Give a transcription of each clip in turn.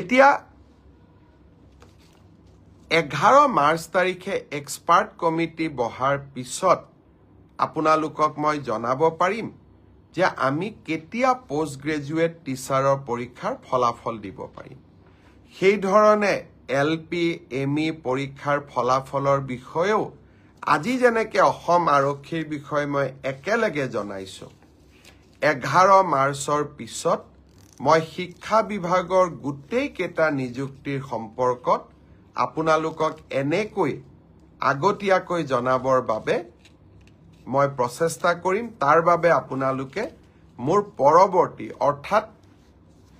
এতিয়া 11 মাৰ্চ তাৰিখে expert committee বহাৰ পিছত আপোনালোকক মই জনাব পাৰিম যে আমি কেতিয়া পোষ্ট গ্ৰেজুৱেট টিচাৰৰ পৰীক্ষাৰ ফলাফল দিব পাৰিম। সেই ধৰণে এলপি এমই পৰীক্ষাৰ ফলাফলৰ বিষয়েও আজি যেনেকৈ অসম আৰক্ষীৰ বিষয়ে মই একেলগে জনাইছো 11 মাৰ্চৰ পিছত মই শিক্ষা বিভাগৰ গোটেই কেইটা নিযুক্তিৰ সম্পৰ্কত আপোনালোকক এনেকৈ আগতীয়াকৈ জনাবৰ বাবে মই প্ৰচেষ্টা কৰিম। তাৰ বাবে আপোনালোকে মোৰ পৰৱৰ্তী অৰ্থাৎ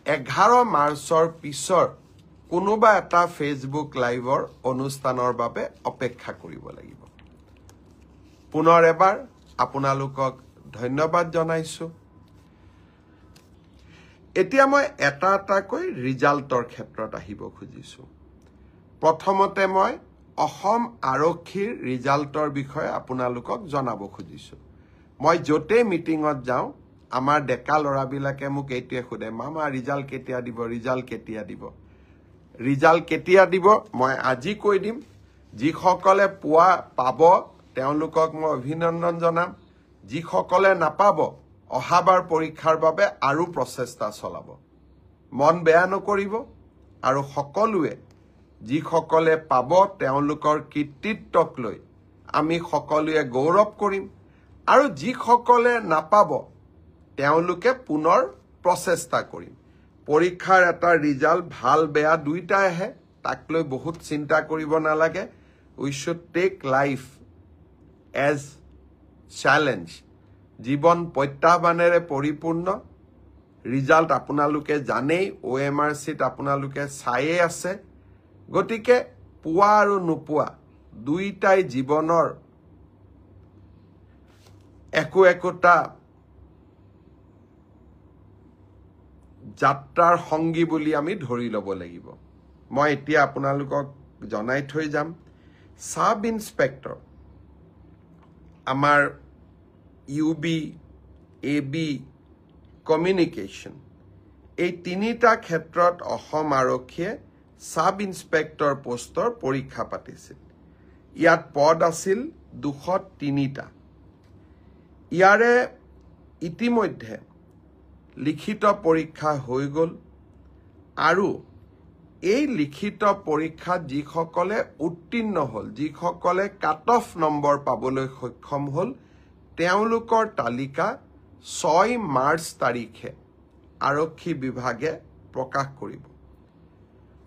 11 মাৰ্চৰ পিছৰ কোনোবা এটা ফেচবুক লাইভৰ অনুষ্ঠানৰ বাবে অপেক্ষা কৰিব লাগিব। পুনৰ এবাৰ আপোনালোকক ধন্যবাদ জনাইছো। এতিয়া মই এটাকৈ ৰিজাল্টৰ ক্ষেত্ৰত আহিব খুজিছো। প্ৰথমতে মই অসম আৰক্ষীৰ ৰিজাল্টৰ বিষয়ে আপোনালোকক জনাব খুজিছো। মই য'তে মিটিঙত যাওঁ আমাৰ ডেকা ল'ৰাবিলাকে মোক এইটোৱে সোধে, মামা ৰিজাল্ট কেতিয়া দিব, ৰিজাল্ট কেতিয়া দিব। ৰিজাল্ট কেতিয়া দিব মই আজি কৈ দিম। যিসকলে পাব তেওঁলোকক মই অভিনন্দন জনাম। যিসকলে নাপাব অহাবাৰ পৰীক্ষাৰ বাবে আৰু প্ৰচেষ্টা চলাব। মন বেয়া নকৰিব আৰু সকলোৱে যিসকলে পাব তেওঁলোকৰ কৃতিত্বক লৈ আমি সকলোৱে গৌৰৱ কৰিম আৰু যিসকলে নাপাব তেওঁলোকে পুনৰ প্ৰচেষ্টা কৰিম। পৰীক্ষাৰ এটা ৰিজাল্ট ভাল বেয়া দুইটাই আহে, তাক লৈ বহুত চিন্তা কৰিব নালাগে। We should take life as challenge. জীৱন প্ৰত্যাহ্বানেৰে পৰিপূৰ্ণ। ৰিজাল্ট আপোনালোকে জানেই, OMRCত আপোনালোকে চায়ে আছে। গতিকে পোৱা আৰু নোপোৱা দুইটাই জীৱনৰ একোটা যাত্ৰাৰ সংগী বুলি আমি ধৰি ল'ব লাগিব। মই এতিয়া আপোনালোকক জনাই থৈ যাম, সাব ইন্সপেক্টৰ আমাৰ UB, AB, কমিউনিকেশ্যন এই তিনিটা ক্ষেত্ৰত অসম আৰক্ষীয়ে সাব ইন্সপেক্টৰ পোষ্টৰ পৰীক্ষা পাতিছিল। ইয়াত পদ আছিল 203টা। ইয়াৰে ইতিমধ্যে লিখিত পৰীক্ষা হৈ গ'ল আৰু এই লিখিত পৰীক্ষাত যিসকলে উত্তীৰ্ণ হ'ল, যিসকলে কাট অফ নম্বৰ পাবলৈ সক্ষম হ'ল, তেওঁলোকৰ তালিকা 6 মাৰ্চ তাৰিখে আৰক্ষী বিভাগে প্ৰকাশ কৰিব।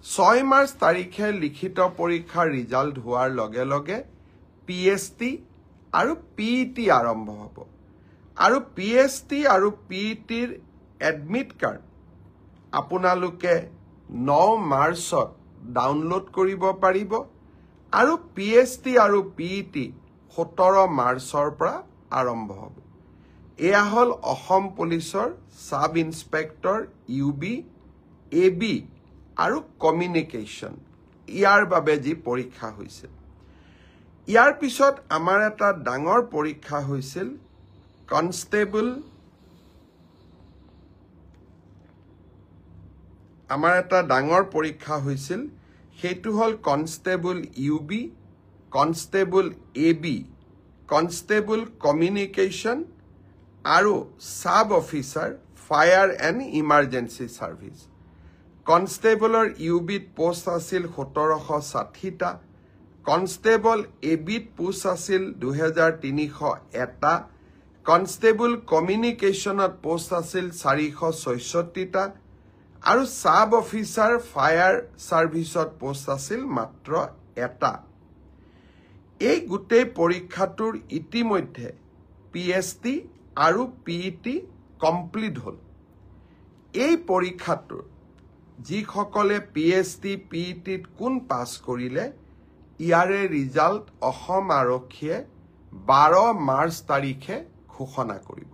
6 মাৰ্চ তাৰিখে লিখিত পৰীক্ষাৰ ৰিজাল্ট হোৱাৰ লগে লগে PST আৰু PET আৰম্ভ হ'ব আৰু PST আৰু PETৰ এডমিট কাৰ্ড আপোনালোকে 9 মাৰ্চত ডাউনলোড কৰিব পাৰিব আৰু PST আৰু PET 17 মাৰ্চৰ পৰা আৰম্ভ হ'ব। এয়া হ'ল অসম পুলিচৰ সাব ইন্সপেক্টৰ UB, AB আৰু কমিউনিকেশ্যন ইয়াৰ বাবে যি পৰীক্ষা হৈছিল। ইয়াৰ পিছত আমাৰ এটা ডাঙৰ পৰীক্ষা হৈছিল কনষ্টেবল। সেইটো হ'ল constable UB, constable AB, constable communication আৰু sub officer fire and emergency service. কনষ্টেবলৰ UBত পোষ্ট আছিল 1760টা, কনষ্টেবল ABত পোষ্ট আছিল 2301টা, কনষ্টেবল কমিউনিকেশ্যনত পোষ্ট আছিল 466টা আৰু সাব অফিচাৰ ফায়াৰ ছাৰ্ভিচত পোষ্ট আছিল মাত্ৰ 1টা। এই গোটেই পৰীক্ষাটোৰ ইতিমধ্যে PST আৰু PET কমপ্লিট হ'ল। এই পৰীক্ষাটোৰ যিসকলে PST, PETত কোন পাছ কৰিলে ইয়াৰে ৰিজাল্ট অসম আৰক্ষীয়ে 12 মাৰ্চ তাৰিখে ঘোষণা কৰিব।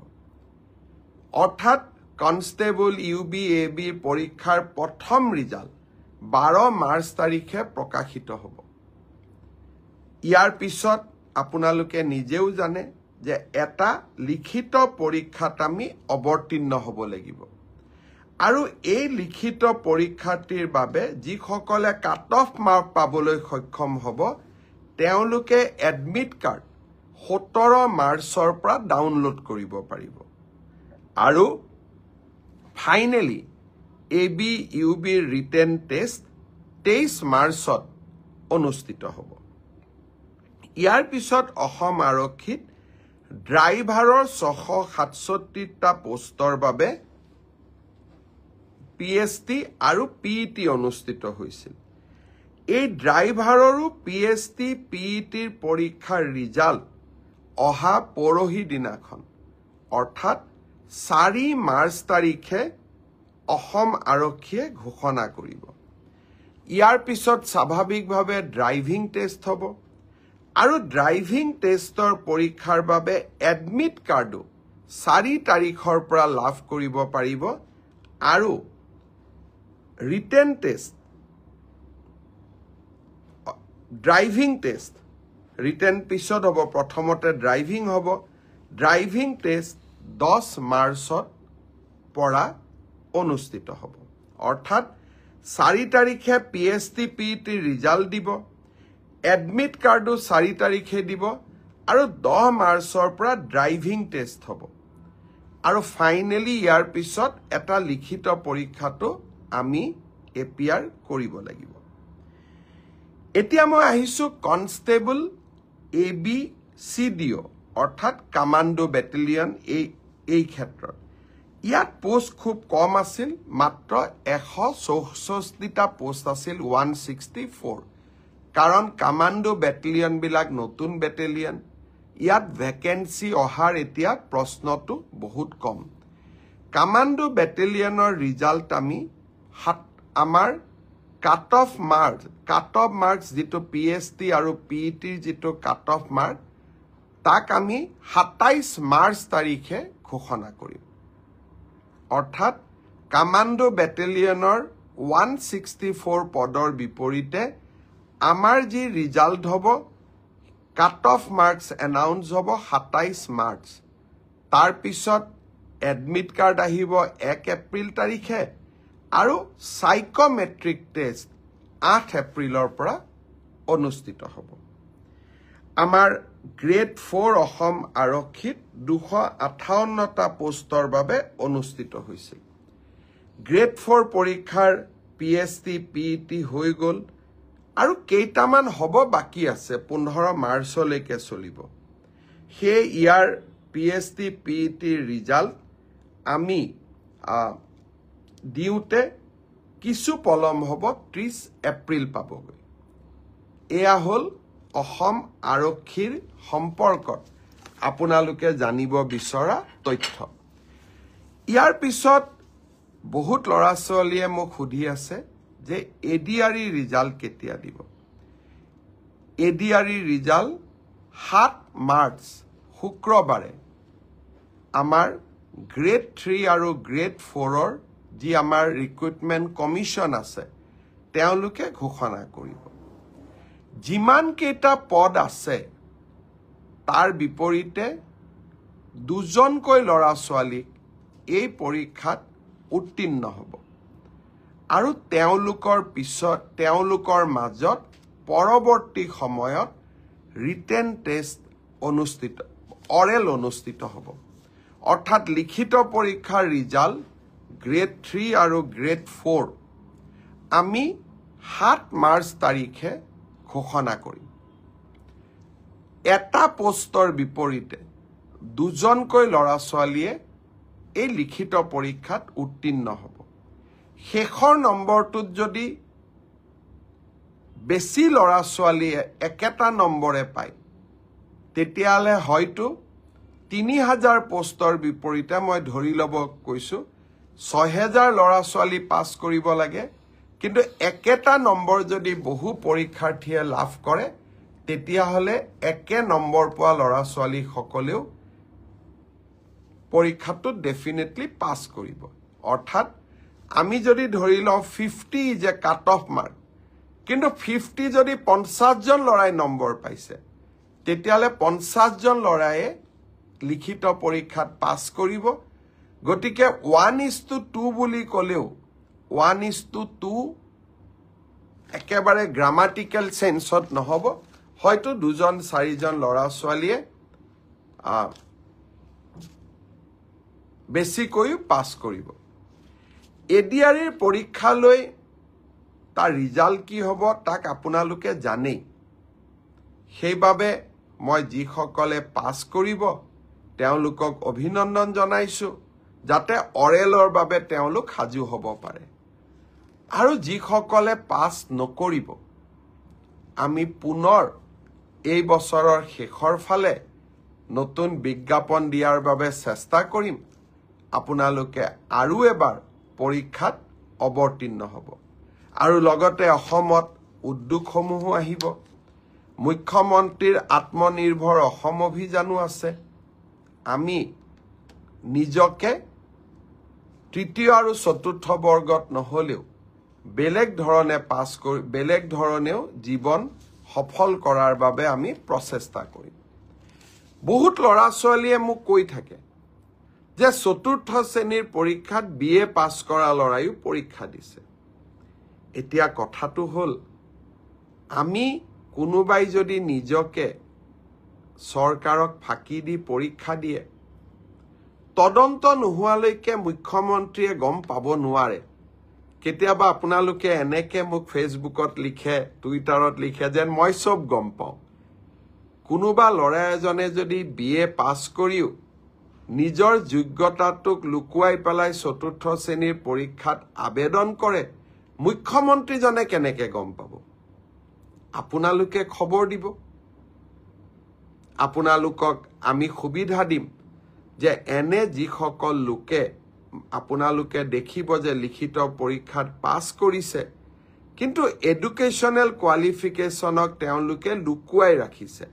অৰ্থাৎ কনষ্টেবল UB, ABৰ পৰীক্ষাৰ প্ৰথম ৰিজাল্ট 12 মাৰ্চ তাৰিখে প্ৰকাশিত হ'ব। ইয়াৰ পিছত আপোনালোকে নিজেও জানে যে এটা লিখিত পৰীক্ষাত আমি অৱতীৰ্ণ হ'ব লাগিব আৰু এই লিখিত পৰীক্ষাটিৰ বাবে যিসকলে কাট অফ মাৰ্ক পাবলৈ সক্ষম হ'ব তেওঁলোকে এডমিট কাৰ্ড 17 মাৰ্চৰ পৰা ডাউনলোড কৰিব পাৰিব আৰু finally AB UB written test 23 মাৰ্চত অনুষ্ঠিত হ'ব ইয়াৰ পিছত অসম আৰক্ষীত ড্ৰাইভাৰৰ 667টা পোষ্টৰ বাবে পিএছটি আৰু পিইটি অনুষ্ঠিত হৈছিল এই ড্ৰাইভাৰৰো পিএছটি পিইটিৰ পৰীক্ষাৰ ৰিজাল্ট অহা পৰহি দিনাখন অৰ্থাৎ 4 মাৰ্চ তাৰিখে অসম আৰক্ষীয়ে ঘোষণা কৰিব ইয়াৰ পিছত স্বাভাৱিকভাৱে ড্ৰাইভিং টেষ্ট হ'ব আৰু ড্ৰাইভিং টেষ্টৰ পৰীক্ষাৰ বাবে এডমিট কাৰ্ডো 4 তাৰিখৰ পৰা লাভ কৰিব পাৰিব আৰু written test driving test written পিছত হ'ব প্ৰথমতে ড্ৰাইভিং হ'ব ড্ৰাইভিং টেষ্ট 10 মাৰ্চত পৰা অনুষ্ঠিত হ'ব অৰ্থাৎ 4 তাৰিখে পিএছটি পিইটি ৰিজাল্ট দিব এডমিট কাৰ্ডো 4 তাৰিখে দিব আৰু 10 মাৰ্চৰ পৰা ড্ৰাইভিং টেষ্ট হ'ব আৰু ফাইনেলি ইয়াৰ পিছত এটা লিখিত পৰীক্ষাটো আমি এপিআৰ কৰিব লাগিব এতিয়া মই আহিছো কনষ্টেবল এবি চিডিও অৰ্থাৎ কমাণ্ডো বেটেলিয়ন এই ক্ষেত্ৰত ইয়াত পোষ্ট খুব কম আছিল মাত্ৰ 164টা পোষ্ট আছিল 164 কাৰণ কমাণ্ডো বেটেলিয়ন বিলাক নতুন বেটেলিয়ন ইয়াত ভ্যাকেন্সি অহাৰ এতিয়া প্ৰশ্নটো বহুত কম কমাণ্ডো বেটেলিয়নৰ ৰিজাল্ট আমি আমাৰ কাট অফ মাৰ্কস যেটো পিএছটি আৰু পিইটিৰ যেটো কাট অফ মাৰ্ক তাক আমি 27 মাৰ্চ তাৰিখে ঘোষণা কৰিম অৰ্থাৎ কমাণ্ডো বেটেলিয়নৰ 164 পদৰ বিপৰীতে আমাৰ যি ৰিজাল্ট হ'ব কাট অফ মাৰ্কস এনাউন্স হ'ব 27 মাৰ্চ তাৰ পিছত এডমিট কাৰ্ড আহিব 1 এপ্ৰিল তাৰিখে আৰু সাইকোমেট্ৰিক টেষ্ট 8 এপ্ৰিলৰ পৰা অনুষ্ঠিত হ'ব আমাৰ গ্ৰেড 4 অসম আৰক্ষীত 258টা পোষ্টৰ বাবে অনুষ্ঠিত হৈছিল গ্ৰেড 4 পৰীক্ষাৰ পিএছটি পিইটি হৈ গ'ল আৰু কেইটামান হ'ব বাকি আছে 15 মাৰ্চলৈকে চলিব হে ইয়াৰ পিএছটি পিইটি ৰিজাল্ট আমি দিউতে কিছু পলম হ'ব 30 এপ্ৰিল পাবগৈ এয়া হ'ল অসম আৰক্ষীৰ সম্পৰ্কত আপোনালোকে জানিব বিচৰা তথ্য ইয়াৰ পিছত বহুত লৰা ছোৱালীয়ে মোক সুধি আছে যে এডিআৰই ৰিজাল্ট কেতিয়া দিব এডিআৰই ৰিজাল্ট 7 মাৰ্চ শুক্ৰবাৰে আমাৰ গ্ৰেড 3 আৰু গ্ৰেড 4ৰ যি আমাৰ ৰিক্ৰুটমেন্ট কমিশন আছে তেওঁলোকে ঘোষণা কৰিব যিমান কেইটা পদ আছে তাৰ বিপৰীতে দুজনকৈ লৰা ছোৱালীক এই পৰীক্ষাত উত্তীৰ্ণ হ'ব আৰু তেওঁলোকৰ মাজত পৰৱৰ্তী সময়ত ৰিটেন টেষ্ট অৰেল অনুষ্ঠিত হ'ব অৰ্থাৎ লিখিত পৰীক্ষাৰ ৰিজাল্ট গ্ৰেড 3 আৰু গ্ৰেড 4 আমি 7 মাৰ্চ তাৰিখে ঘোষণা কৰিম এটা পোষ্টৰ বিপৰীতে দুজনকৈ লৰা ছোৱালীয়ে এই লিখিত পৰীক্ষাত উত্তীৰ্ণ হ'ব শেষৰ নম্বৰটোত যদি বেছি লৰা ছোৱালীয়ে একেটা নম্বৰে পায় তেতিয়ালে হয়তো 3000 পোষ্টৰ বিপৰীতে মই ধৰি ল'ব কৈছো 6000 লৰা ছোৱালী পাছ কৰিব লাগে কিন্তু একেটা নম্বৰ যদি বহু পৰীক্ষাৰ্থীয়ে লাভ কৰে তেতিয়া হলে একে নম্বৰ পোৱা লৰা ছোৱালী সকলেও পৰীক্ষাটো ডেফিনেটলি পাছ কৰিব অৰ্থাৎ আমি যদি ধৰি লওঁ 50 যে কাট অফ মাৰ্ক কিন্তু 50 যদি 50 জন লৰাই নম্বৰ পাইছে তেতিয়ালে 50 জন লৰায়ে লিখিত পৰীক্ষাত পাছ কৰিব গতিকে 1:2 বুলি ক'লেও 1:2 একেবাৰে গ্ৰামাটিক্যাল সেন্সত নহব হয়তো 2-4জন ল'ৰা ছোৱালীয়ে বেছিকৈ পাছ কৰিব এডিআৰইৰ পৰীক্ষালৈ তাৰ ৰিজাল্ট কি হ'ব তাক আপোনালোকে জানেই সেইবাবে মই যিসকলে পাছ কৰিব তেওঁলোকক অভিনন্দন জনাইছো যাতে অৰেলৰ বাবে তেওঁলোক সাজু হ'ব পাৰে আৰু যিসকলে পাছ নকৰিব আমি পুনৰ এই বছৰৰ শেষৰ ফালে নতুন বিজ্ঞাপন দিয়াৰ বাবে চেষ্টা কৰিম আপোনালোকে আৰু এবাৰ পৰীক্ষাত অৱতীৰ্ণ হ'ব আৰু লগতে অসমত উদ্যোগসমূহ আহিব মুখ্যমন্ত্ৰীৰ আত্মনিৰ্ভৰ অসম অভিযানো আছে আমি নিজকে তৃতীয় আৰু চতুৰ্থ বৰ্গত নহলেও বেলেগ ধৰণে পাছ কৰি বেলেগ ধৰণেও জীৱন সফল কৰাৰ বাবে আমি প্ৰচেষ্টা কৰিম বহুত ল'ৰা ছোৱালীয়ে মোক কৈ থাকে যে চতুৰ্থ শ্ৰেণীৰ পৰীক্ষাত বিএ পাছ কৰা ল'ৰাইও পৰীক্ষা দিছে এতিয়া কথাটো হ'ল আমি কোনোবাই যদি নিজকে চৰকাৰক ফাঁকি দি পৰীক্ষা দিয়ে তদন্ত নোহোৱালৈকে মুখ্যমন্ত্ৰীয়ে গম পাব নোৱাৰে কেতিয়াবা আপোনালোকে এনেকে মোক ফেচবুকত লিখে টুইটাৰত লিখে যেন মই সব গম পাওঁ কোনোবা ল'ৰা এজনে যদি বিএ পাছ কৰিও নিজৰ যোগ্যতাটোক লুকুৱাই পেলাই চতুৰ্থ শ্ৰেণীৰ পৰীক্ষাত আবেদন কৰে মুখ্যমন্ত্ৰীজনে কেনেকে গম পাব আপোনালোকে খবৰ দিব আপোনালোকক আমি সুবিধা দিম যে এনে যিসকল লোকে আপোনালোকে দেখিব যে লিখিত পৰীক্ষাত পাছ কৰিছে কিন্তু এডুকেশ্যনেল কোৱালিফিকেশ্যনক তেওঁলোকে লুকুৱাই ৰাখিছে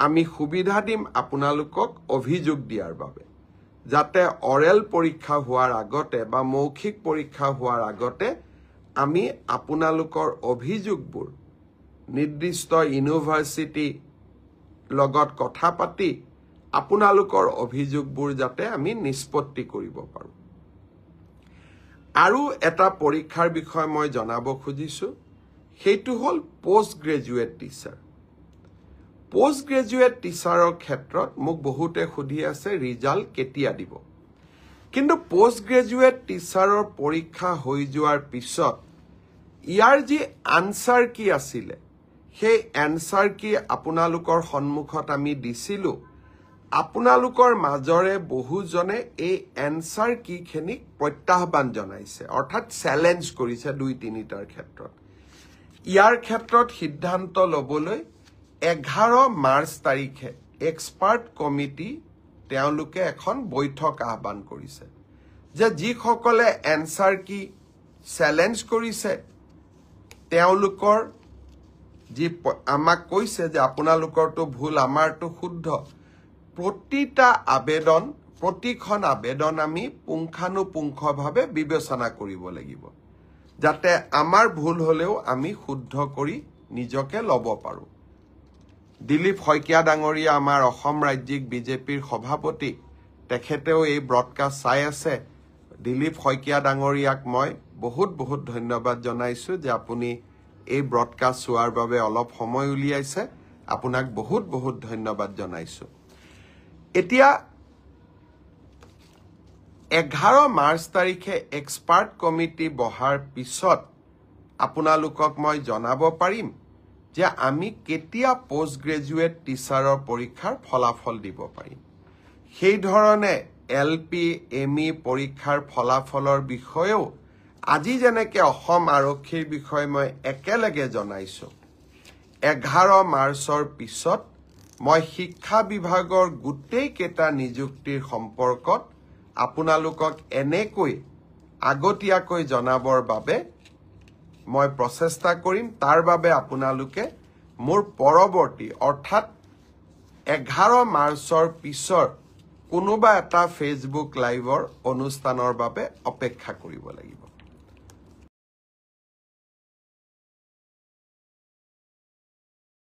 আমি সুবিধা দিম আপোনালোকক অভিযোগ দিয়াৰ বাবে যাতে অৰেল পৰীক্ষা হোৱাৰ আগতে বা মৌখিক পৰীক্ষা হোৱাৰ আগতে আমি আপোনালোকৰ অভিযোগবোৰ নিৰ্দিষ্ট ইউনিভাৰ্চিটি লগত কথা পাতি আপোনালোকৰ অভিযোগবোৰ যাতে আমি নিষ্পত্তি কৰিব পাৰো আৰু এটা পৰীক্ষাৰ বিষয় মই জনাব খুজিছো সেইটো হ'ল post graduate teacher post graduate টিচাৰৰ ক্ষেত্ৰত মোক বহুতে সুধি আছে ৰিজাল্ট কেতিয়া দিব কিন্তু পোষ্ট গ্ৰেজুৱেট টিচাৰৰ পৰীক্ষা হৈ যোৱাৰ পিছত ইয়াৰ যি আনসাৰ কি আছিল সেই আনসাৰ কি আপোনালোকৰ সন্মুখত আমি দিছিলো আপোনালোকৰ মাজৰে বহুজনে এই আনসাৰ কি খেনিক প্ৰত্যাহ্বান জনাইছে অৰ্থাৎ চ্যালেঞ্জ কৰিছে 2-3টাৰ ক্ষেত্ৰত ইয়াৰ ক্ষেত্ৰত সিদ্ধান্ত লবলৈ 11 মাৰ্চ তাৰিখে এক্সপাৰ্ট কমিটি তেওঁলোকে এখন বৈঠক আহ্বান কৰিছে যে যিসকলে আনসাৰ কি চ্যালেঞ্জ কৰিছে তেওঁলোকৰ যি আমাক কৈছে যে আপোনালোকৰটো ভুল আমাৰটো শুদ্ধ প্ৰতিখন আবেদন আমি পুংখানুপুংখভাৱে বিবেচনা কৰিব লাগিব যাতে আমাৰ ভুল হলেও আমি শুদ্ধ কৰি নিজকে ল'ব পাৰো দিলীপ শইকীয়া ডাঙৰীয়া আমাৰ অসম ৰাজ্যিক বিজেপিৰ সভাপতি তেখেতেও এই ব্ৰডকাষ্ট চাই আছে দিলীপ শইকীয়া ডাঙৰীয়াক মই বহুত ধন্যবাদ জনাইছো যে আপুনি এই ব্ৰডকাষ্ট চোৱাৰ বাবে অলপ সময় উলিয়াইছে আপোনাক বহুত ধন্যবাদ জনাইছো এতিয়া 11 মাৰ্চ তাৰিখে এক্সপাৰ্ট কমিটি বহাৰ পিছত আপোনালোকক মই জনাব পাৰিম যে আমি কেতিয়া পোষ্ট গ্ৰেজুৱেট টিচাৰৰ পৰীক্ষাৰ ফলাফল দিব পাৰিম সেই ধৰণে এলপি এমই পৰীক্ষাৰ ফলাফলৰ বিষয়েও আজি যেনেকে অসম আৰক্ষীৰ বিষয়ে মই একেলগে জনাইছো 11 মাৰ্চৰ পিছত মই শিক্ষা বিভাগৰ গোটেই কেটা নিযুক্তিৰ সম্পৰ্কত আপোনালোকক এনেকৈ আগতীয়াকৈ জনাবৰ বাবে মই প্ৰচেষ্টা কৰিম তাৰ বাবে আপোনালোকে মোৰ পৰৱৰ্তী অৰ্থাৎ 11 মাৰ্চৰ পিছৰ কোনোবা এটা ফেসবুক লাইভৰ অনুষ্ঠানৰ বাবে অপেক্ষা কৰিব লাগিব